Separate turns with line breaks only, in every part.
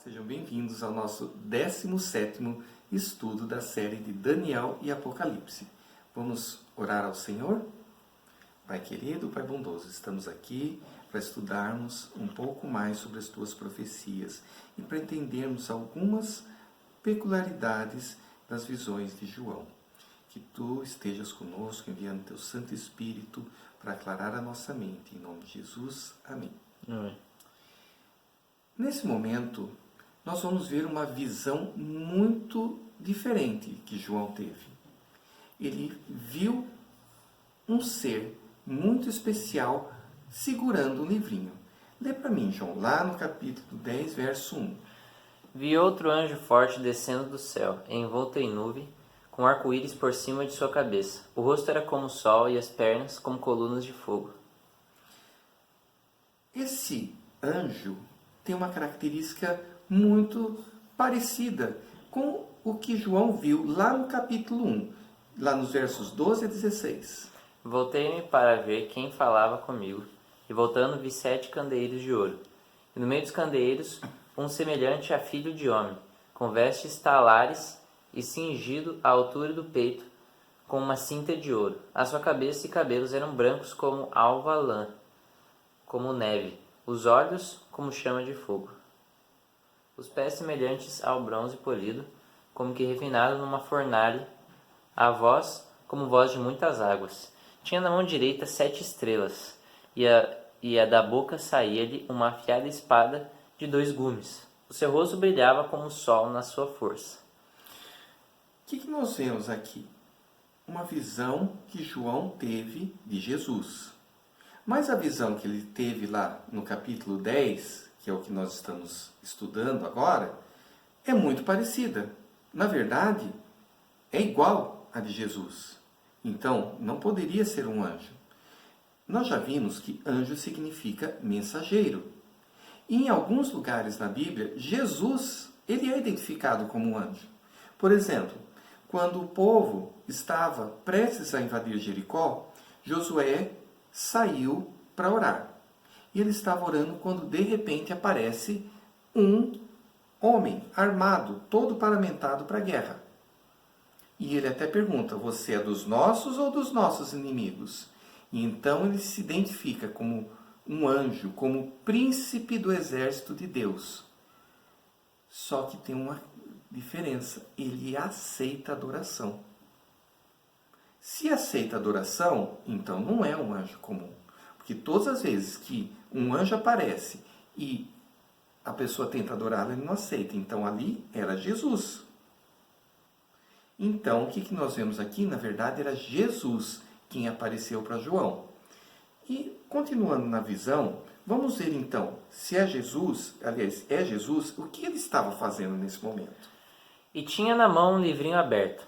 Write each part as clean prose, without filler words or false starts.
Sejam bem-vindos ao nosso 17º estudo da série de Daniel e Apocalipse. Vamos orar ao Senhor? Pai querido, Pai bondoso, estamos aqui para estudarmos um pouco mais sobre as Tuas profecias e para entendermos algumas peculiaridades das visões de João. Que Tu estejas conosco, enviando Teu Santo Espírito para aclarar a nossa mente. Em nome de Jesus, amém.
Amém.
Nesse momento, nós vamos ver uma visão muito diferente que João teve. Ele viu um ser muito especial segurando um livrinho. Lê para mim, João, lá no capítulo 10, verso 1.
Vi outro anjo forte descendo do céu, envolto em nuvem, com arco-íris por cima de sua cabeça. O rosto era como o sol e as pernas como colunas de fogo.
Esse anjo tem uma característica muito parecida com o que João viu lá no capítulo 1, lá nos versos 12 a 16.
Voltei-me para ver quem falava comigo, e voltando vi 7 candeeiros de ouro. E no meio dos candeeiros, um semelhante a filho de homem, com vestes talares e cingido à altura do peito, com uma cinta de ouro. A sua cabeça e cabelos eram brancos como alva lã, como neve, os olhos como chama de fogo. Os pés semelhantes ao bronze polido, como que refinado numa fornalha, a voz como voz de muitas águas. Tinha na mão direita 7 estrelas, e a da boca saía-lhe uma afiada espada de 2 gumes. O seu rosto brilhava como o sol na sua força.
O que nós vemos aqui? Uma visão que João teve de Jesus. Mas a visão que ele teve lá no capítulo 10, que é o que nós estamos estudando agora, é muito parecida. Na verdade, é igual à de Jesus. Então, não poderia ser um anjo. Nós já vimos que anjo significa mensageiro. E em alguns lugares na Bíblia, Jesus ele é identificado como um anjo. Por exemplo, quando o povo estava prestes a invadir Jericó, Josué saiu para orar. E ele estava orando quando de repente aparece um homem armado, todo paramentado para a guerra. E ele até pergunta, você é dos nossos ou dos nossos inimigos? E então ele se identifica como um anjo, como príncipe do exército de Deus. Só que tem uma diferença, ele aceita a adoração. Se aceita a adoração, então não é um anjo comum. Porque todas as vezes que um anjo aparece e a pessoa tenta adorá-lo, ele não aceita. Então ali era Jesus. Então o que nós vemos aqui? Na verdade era Jesus quem apareceu para João. E continuando na visão, vamos ver então se é Jesus, aliás, é Jesus, o que ele estava fazendo nesse momento.
E tinha na mão um livrinho aberto.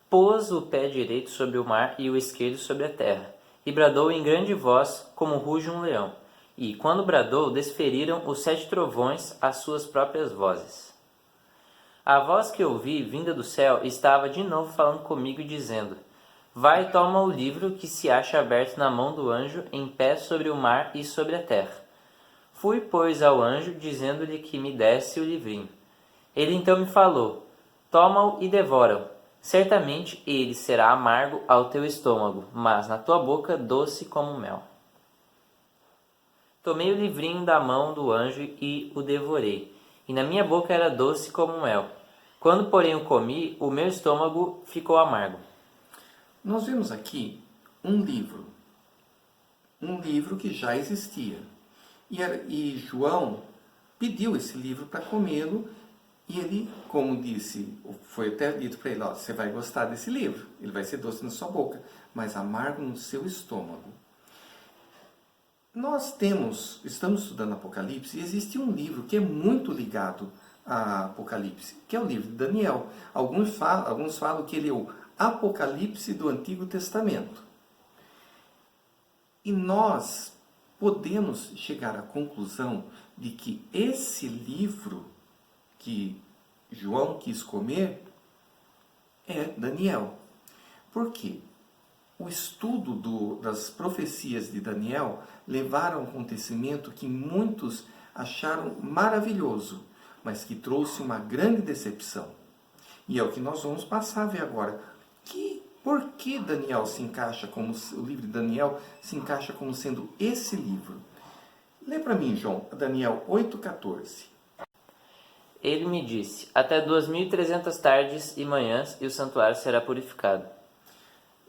Pôs o pé direito sobre o mar e o esquerdo sobre a terra, e bradou em grande voz, como ruge um leão. E, quando bradou, desferiram os 7 trovões as suas próprias vozes. A voz que ouvi, vinda do céu, estava de novo falando comigo, dizendo: Vai e toma o livro que se acha aberto na mão do anjo, em pé sobre o mar e sobre a terra. Fui, pois, ao anjo, dizendo-lhe que me desse o livrinho. Ele então me falou: Toma-o e devora-o. Certamente ele será amargo ao teu estômago, mas na tua boca doce como mel. Tomei o livrinho da mão do anjo e o devorei, e na minha boca era doce como mel. Quando, porém, o comi, o meu estômago ficou amargo.
Nós vemos aqui um livro que já existia. E João pediu esse livro para comê-lo. E ele, como disse, foi até dito para ele, ó, você vai gostar desse livro, ele vai ser doce na sua boca, mas amargo no seu estômago. Estamos estudando Apocalipse, e existe um livro que é muito ligado a Apocalipse, que é o livro de Daniel. Alguns falam que ele é o Apocalipse do Antigo Testamento. E nós podemos chegar à conclusão de que esse livro que João quis comer é Daniel. Por quê? O estudo das profecias de Daniel levaram a um acontecimento que muitos acharam maravilhoso. mas que trouxe uma grande decepção. E é o que nós vamos passar a ver agora. Por que Daniel se encaixa como, o livro de Daniel se encaixa como sendo esse livro? Lê para mim, João, Daniel 8,14.
Ele me disse, até 2.300 tardes e manhãs e o santuário será purificado.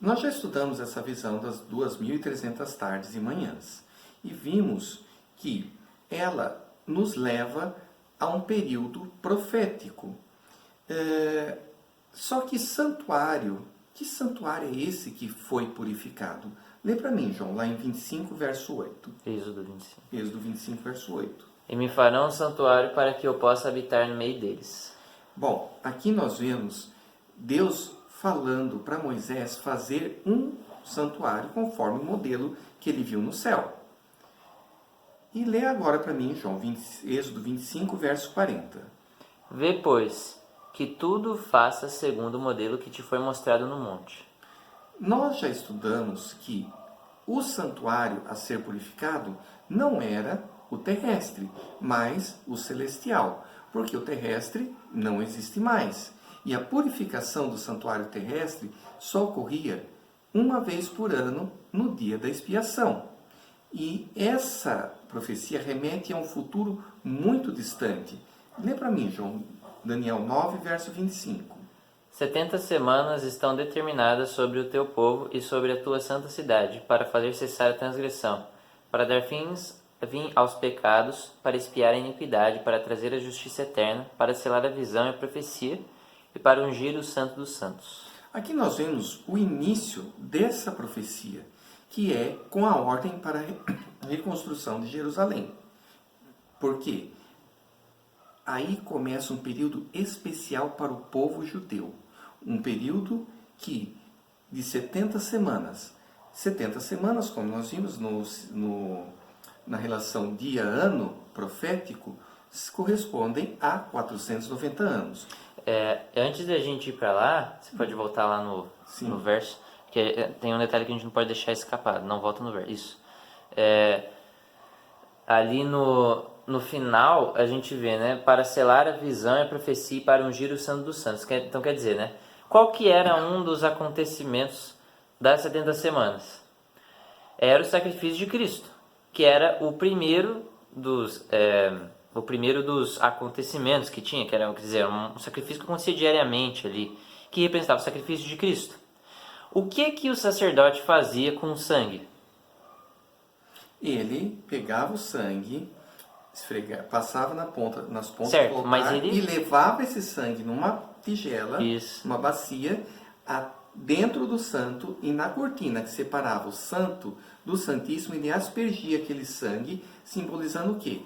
Nós já estudamos essa visão das 2.300 tardes e manhãs e vimos que ela nos leva a um período profético. Só que que santuário é esse que foi purificado? Lê para mim, João, lá em 25, verso 8.
Êxodo 25.
Êxodo 25, verso 8.
E me farão um santuário para que eu possa habitar no meio deles.
Bom, aqui nós vemos Deus falando para Moisés fazer um santuário conforme o modelo que ele viu no céu. E lê agora para mim, João, Êxodo 25, verso 40.
Vê, pois, que tudo faça segundo o modelo que te foi mostrado no monte.
Nós já estudamos que o santuário a ser purificado não era o terrestre, mas o celestial, porque o terrestre não existe mais. E a purificação do santuário terrestre só ocorria uma vez por ano, no dia da expiação. E essa profecia remete a um futuro muito distante. Lê para mim, João, Daniel 9, verso 25.
70 semanas estão determinadas sobre o teu povo e sobre a tua santa cidade, para fazer cessar a transgressão, para dar fim aos pecados, para expiar a iniquidade, para trazer a justiça eterna, para selar a visão e a profecia, e para ungir o santo dos santos.
Aqui nós vemos o início dessa profecia, que é com a ordem para a reconstrução de Jerusalém. Por quê? Aí começa um período especial para o povo judeu. Um período de 70 semanas. 70 semanas, como nós vimos na relação dia-ano profético, correspondem a 490 anos.
Antes da gente ir para lá, você pode voltar lá no verso, que tem um detalhe que a gente não pode deixar escapar. Não volta no verso. Isso. Ali no final, a gente vê, né? Para selar a visão e a profecia e para ungir o santo dos santos. Então, quer dizer, né? Qual que era um dos acontecimentos das 70 semanas? Era o sacrifício de Cristo, que era o primeiro dos acontecimentos que tinha, que era, quer dizer, um sacrifício que acontecia diariamente ali, que representava o sacrifício de Cristo. O que o sacerdote fazia com o sangue?
Ele pegava o sangue, passava nas pontas
certo,
do altar
mas ele...
e levava esse sangue numa tigela, numa bacia, dentro do santo, e na cortina que separava o santo do santíssimo, ele aspergia aquele sangue, simbolizando o quê?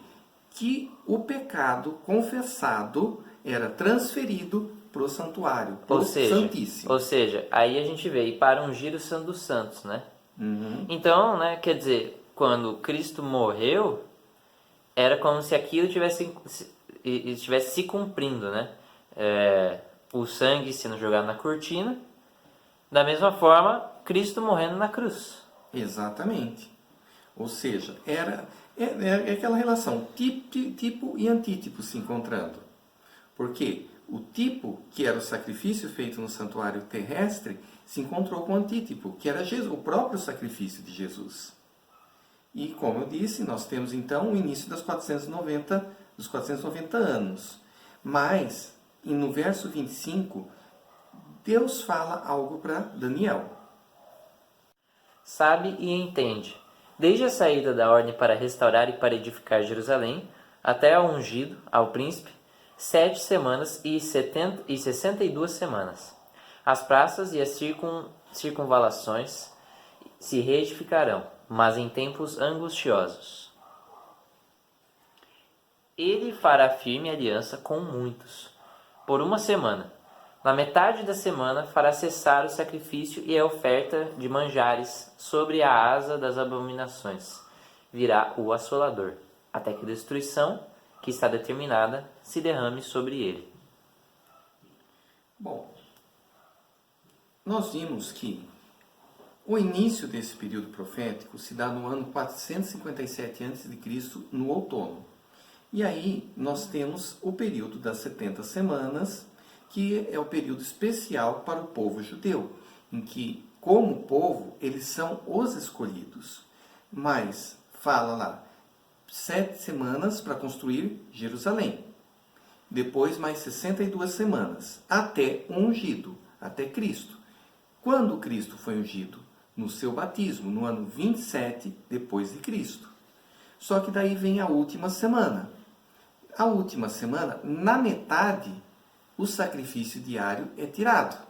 Que o pecado confessado era transferido para o santuário, para o santíssimo.
Ou seja, aí a gente vê, e para ungir o santo dos santos, né?
Uhum.
Então, né, quer dizer, quando Cristo morreu, era como se aquilo estivesse se cumprindo, né? O sangue sendo jogado na cortina, da mesma forma, Cristo morrendo na cruz.
Exatamente. Ou seja, é aquela relação tipo e antítipo se encontrando. Porque o tipo, que era o sacrifício feito no santuário terrestre, se encontrou com o antítipo, que era o próprio sacrifício de Jesus. E, como eu disse, nós temos então o início dos 490 anos. Mas, no verso 25, Deus fala algo para Daniel.
Sabe e entende. Desde a saída da ordem para restaurar e para edificar Jerusalém, até ao ungido, ao príncipe, 7 semanas e 62 semanas. As praças e as circunvalações se reedificarão, mas em tempos angustiosos. Ele fará firme aliança com muitos, por 1 semana. Na metade da semana fará cessar o sacrifício e a oferta de manjares sobre a asa das abominações. Virá o assolador, até que a destruição, que está determinada, se derrame sobre ele.
Bom, nós vimos que o início desse período profético se dá no ano 457 a.C., no outono. E aí nós temos o período das 70 semanas, que é o período especial para o povo judeu, em que, como povo, eles são os escolhidos. Mas, fala lá, 7 semanas para construir Jerusalém. Depois mais 62 semanas, até o ungido, até Cristo. Quando Cristo foi ungido? No seu batismo, no ano 27 depois de Cristo. Só que daí vem a última semana. A última semana, na metade, o sacrifício diário é tirado.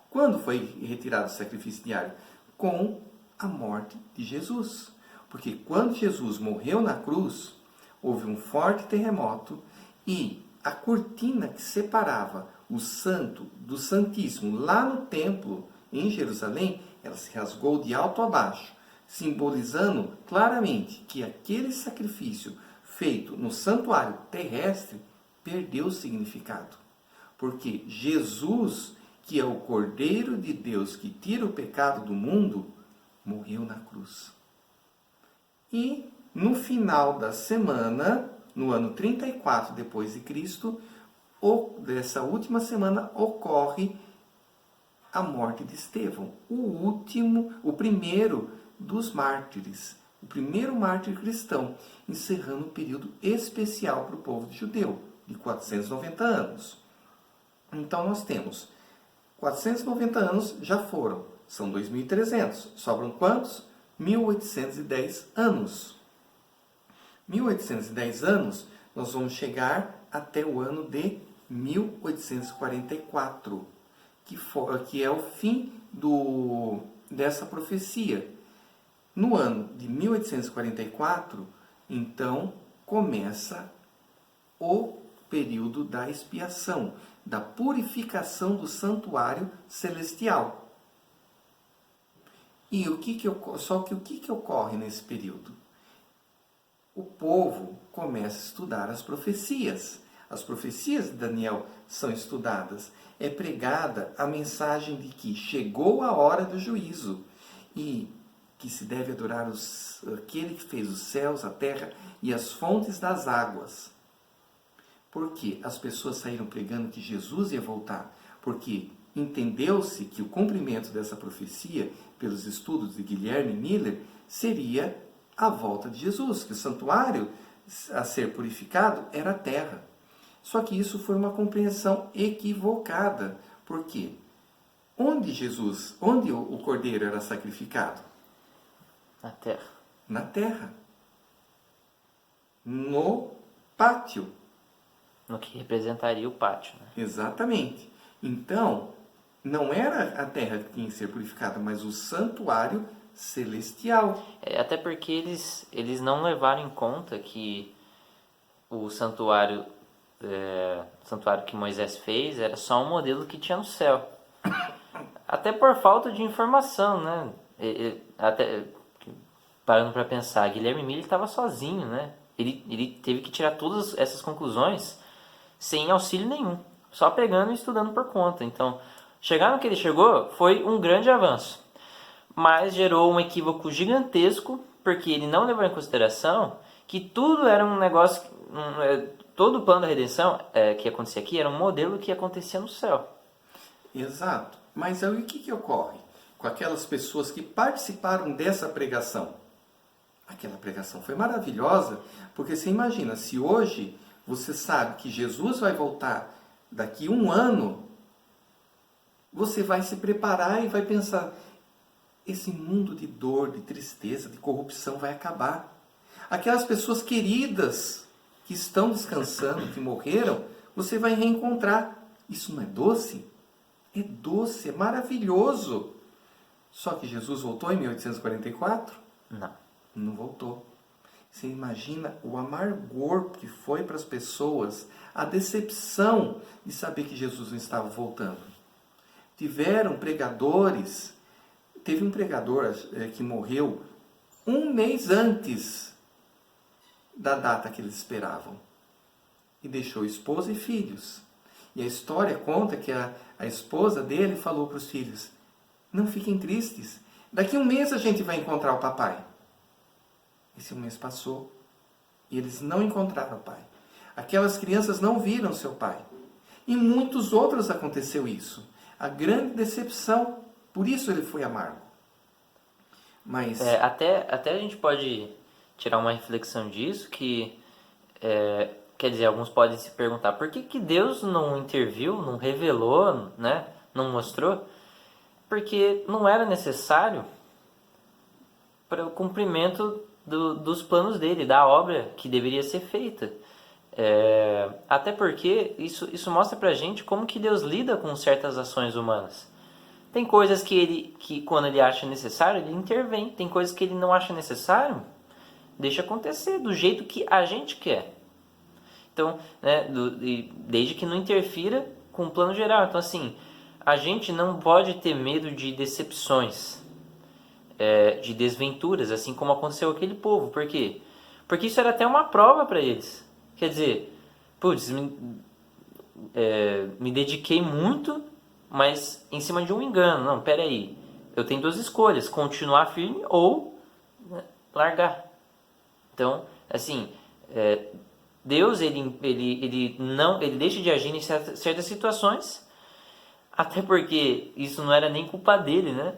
Quando foi retirado o sacrifício diário? Com a morte de Jesus. Porque quando Jesus morreu na cruz, houve um forte terremoto e a cortina que separava o santo do santíssimo lá no templo em Jerusalém, ela se rasgou de alto a baixo, simbolizando claramente que aquele sacrifício feito no santuário terrestre perdeu o significado. Porque Jesus, que é o Cordeiro de Deus que tira o pecado do mundo, morreu na cruz. E no final da semana, no ano 34 depois de Cristo, dessa última semana ocorre a morte de Estevão, o primeiro dos mártires, o primeiro mártir cristão, encerrando um período especial para o povo judeu, de 490 anos. Então nós temos 490 anos já foram, são 2.300, sobram quantos? 1.810 anos. 1.810 anos, nós vamos chegar até o ano de 1844, que é o fim dessa profecia. No ano de 1844, então, começa o período da expiação, da purificação do santuário celestial. E o que ocorre nesse período? O povo começa a estudar as profecias. As profecias de Daniel são estudadas. É pregada a mensagem de que chegou a hora do juízo e que se deve adorar aquele que fez os céus, a terra e as fontes das águas. Porque as pessoas saíram pregando que Jesus ia voltar. Porque entendeu-se que o cumprimento dessa profecia, pelos estudos de Guilherme Miller, seria a volta de Jesus, que o santuário a ser purificado era a terra. Só que isso foi uma compreensão equivocada. Por quê? Onde o cordeiro era sacrificado?
Na terra.
Na terra. No pátio.
No que representaria o pátio. Né?
Exatamente. Então, não era a terra que tinha que ser purificada, mas o santuário celestial.
Até porque eles não levaram em conta que o santuário que Moisés fez era só um modelo que tinha no céu. Até por falta de informação, né? Até parando para pensar, Guilherme Miller estava sozinho, né? Ele teve que tirar todas essas conclusões sem auxílio nenhum, só pegando e estudando por conta. Então, chegar no que ele chegou foi um grande avanço, mas gerou um equívoco gigantesco, porque ele não levou em consideração que tudo era um negócio, todo o plano da redenção que acontecia aqui era um modelo que acontecia no céu.
Exato. Mas aí o que ocorre com aquelas pessoas que participaram dessa pregação? Aquela pregação foi maravilhosa, porque você imagina, se hoje você sabe que Jesus vai voltar daqui a um ano, você vai se preparar e vai pensar, esse mundo de dor, de tristeza, de corrupção vai acabar. Aquelas pessoas queridas que estão descansando, que morreram, você vai reencontrar. Isso não é doce? É doce, é maravilhoso. Só que Jesus voltou em 1844?
Não.
Não voltou. Você imagina o amargor que foi para as pessoas, a decepção de saber que Jesus não estava voltando. Tiveram pregadores, teve um pregador que morreu um mês antes da data que eles esperavam. E deixou esposa e filhos. E a história conta que a esposa dele falou para os filhos, não fiquem tristes, daqui a um mês a gente vai encontrar o papai. Esse um mês passou. E eles não encontraram o pai. Aquelas crianças não viram seu pai. Em muitos outros aconteceu isso. A grande decepção, por isso ele foi amargo. Mas
Até a gente pode tirar uma reflexão disso, que, quer dizer, alguns podem se perguntar, por que Deus não interviu, não revelou, né, não mostrou? Porque não era necessário para o cumprimento dos planos dele, da obra que deveria ser feita. Até porque isso mostra pra gente como que Deus lida com certas ações humanas. Tem coisas que quando ele acha necessário, ele intervém. Tem coisas que ele não acha necessário, deixa acontecer do jeito que a gente quer. Então, né, desde que não interfira com o plano geral. Então, assim, a gente não pode ter medo de decepções, de desventuras, assim como aconteceu com aquele povo. Por quê? Porque isso era até uma prova para eles. Quer dizer, putz, me dediquei muito, mas em cima de um engano. Não, peraí. Eu tenho duas escolhas: continuar firme ou, né, largar. Então, assim, Deus ele deixa de agir em certas situações, até porque isso não era nem culpa dele, né?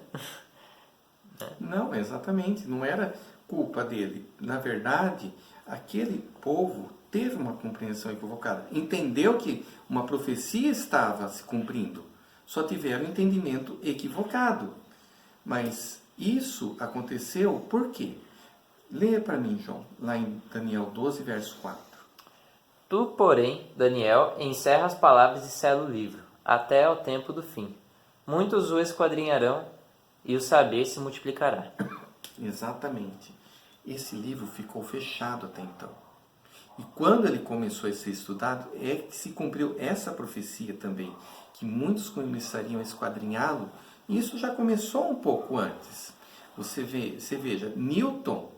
não, exatamente, não era culpa dele. Na verdade, aquele povo teve uma compreensão equivocada. Entendeu que uma profecia estava se cumprindo. Só tiveram um entendimento equivocado. Mas isso aconteceu por quê? Leia para mim, João, lá em Daniel 12, verso 4.
Tu, porém, Daniel, encerra as palavras e sela o livro, até ao tempo do fim. Muitos o esquadrinharão e o saber se multiplicará.
Exatamente. Esse livro ficou fechado até então. E quando ele começou a ser estudado, é que se cumpriu essa profecia também, que muitos começariam a esquadrinhá-lo, e isso já começou um pouco antes. Você veja, Newton,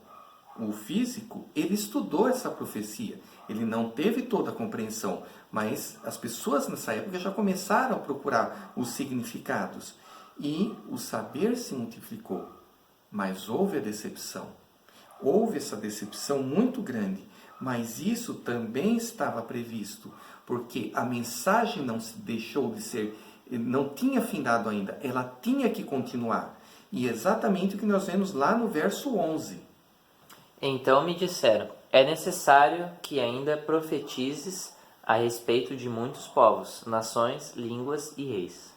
o físico, ele estudou essa profecia. Ele não teve toda a compreensão, mas as pessoas nessa época já começaram a procurar os significados. E o saber se multiplicou, mas houve a decepção. Houve essa decepção muito grande, mas isso também estava previsto, porque a mensagem não se deixou de ser, não tinha findado ainda, ela tinha que continuar. E exatamente o que nós vemos lá no verso 11.
Então me disseram, é necessário que ainda profetizes a respeito de muitos povos, nações, línguas e reis.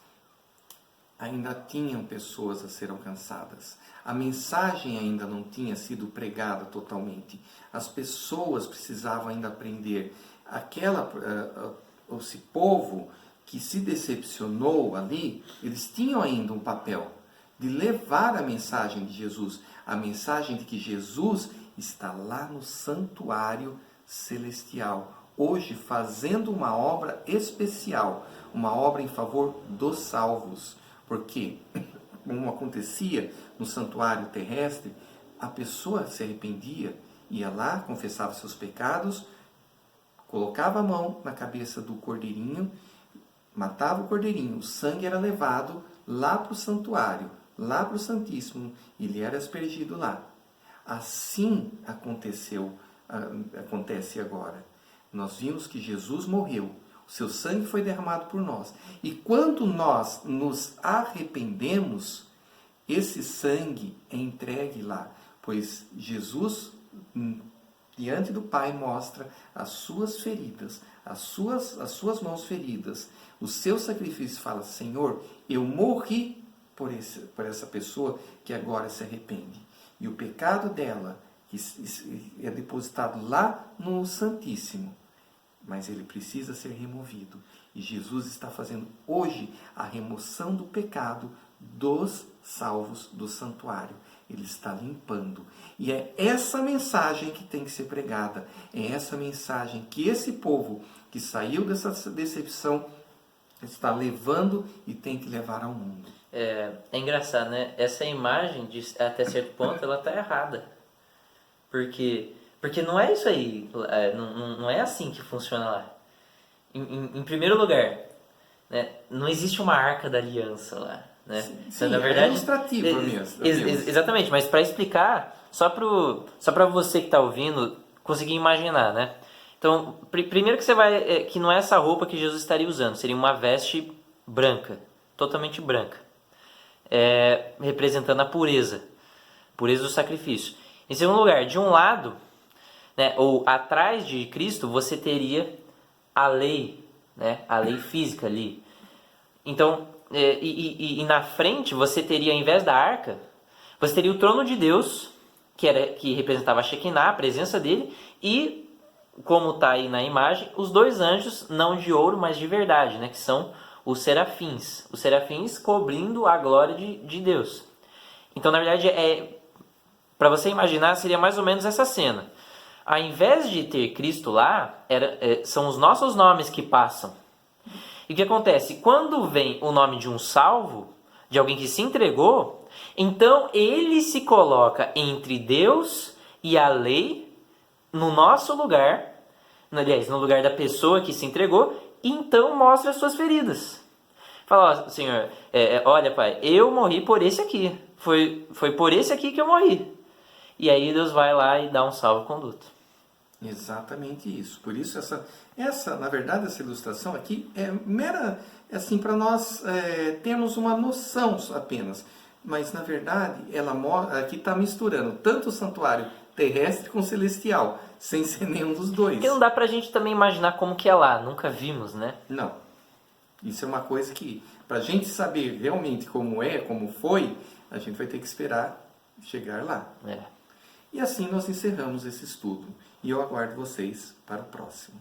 Ainda tinham pessoas a ser alcançadas. A mensagem ainda não tinha sido pregada totalmente. As pessoas precisavam ainda aprender. Esse povo que se decepcionou ali, eles tinham ainda um papel de levar a mensagem de Jesus. A mensagem de que Jesus está lá no santuário celestial, hoje fazendo uma obra especial, uma obra em favor dos salvos. Porque, como acontecia no santuário terrestre, a pessoa se arrependia, ia lá, confessava seus pecados, colocava a mão na cabeça do cordeirinho, matava o cordeirinho, o sangue era levado lá para o santuário, lá para o Santíssimo, e ele era aspergido lá. Assim acontece agora. Nós vimos que Jesus morreu, o seu sangue foi derramado por nós. E quando nós nos arrependemos, esse sangue é entregue lá, pois Jesus, diante do Pai, mostra as suas feridas, as suas mãos feridas, o seu sacrifício. Fala: Senhor, eu morri por essa pessoa que agora se arrepende. E o pecado dela que é depositado lá no Santíssimo, mas ele precisa ser removido. E Jesus está fazendo hoje a remoção do pecado dos salvos do santuário. Ele está limpando. E é essa mensagem que tem que ser pregada. É essa mensagem que esse povo que saiu dessa decepção está levando e tem que levar ao mundo.
É engraçado, né? Essa imagem, até certo ponto, ela está errada. Porque não é isso aí. Não é assim que funciona lá. Em primeiro lugar, né, não existe uma arca da aliança lá. Né?
Sim,
então, na verdade,
é ilustrativo mesmo.
Exatamente, mas para explicar, só para você que está ouvindo conseguir imaginar, né? Então, primeiro que você vai, que não é essa roupa que Jesus estaria usando, seria uma veste branca, totalmente branca, representando a pureza do sacrifício. Em segundo lugar, de um lado, né, ou atrás de Cristo, você teria a lei, né, a lei física ali. Então, e na frente você teria, ao invés da arca, você teria o trono de Deus, que representava a Shekinah, a presença dele, e, como está aí na imagem, os dois anjos, não de ouro, mas de verdade, né, que são os serafins cobrindo a glória de Deus. Então, na verdade, para você imaginar, seria mais ou menos essa cena. Ao invés de ter Cristo lá, são os nossos nomes que passam. E o que acontece? Quando vem o nome de um salvo, de alguém que se entregou, então ele se coloca entre Deus e a lei, no nosso lugar, aliás, no lugar da pessoa que se entregou, e então mostra as suas feridas. Fala, ó, Senhor, olha, Pai, eu morri por esse aqui. Foi por esse aqui que eu morri. E aí Deus vai lá e dá um salvo-conduto.
Exatamente isso. Por isso, na verdade, essa ilustração aqui é mera, assim, para nós termos uma noção apenas. Mas, na verdade, ela aqui está misturando tanto o santuário terrestre com celestial, sem ser nenhum dos dois.
Porque não dá pra gente também imaginar como que é lá, nunca vimos, né?
Não. Isso é uma coisa que, para a gente saber realmente como foi, a gente vai ter que esperar chegar lá. E assim nós encerramos esse estudo. E eu aguardo vocês para o próximo.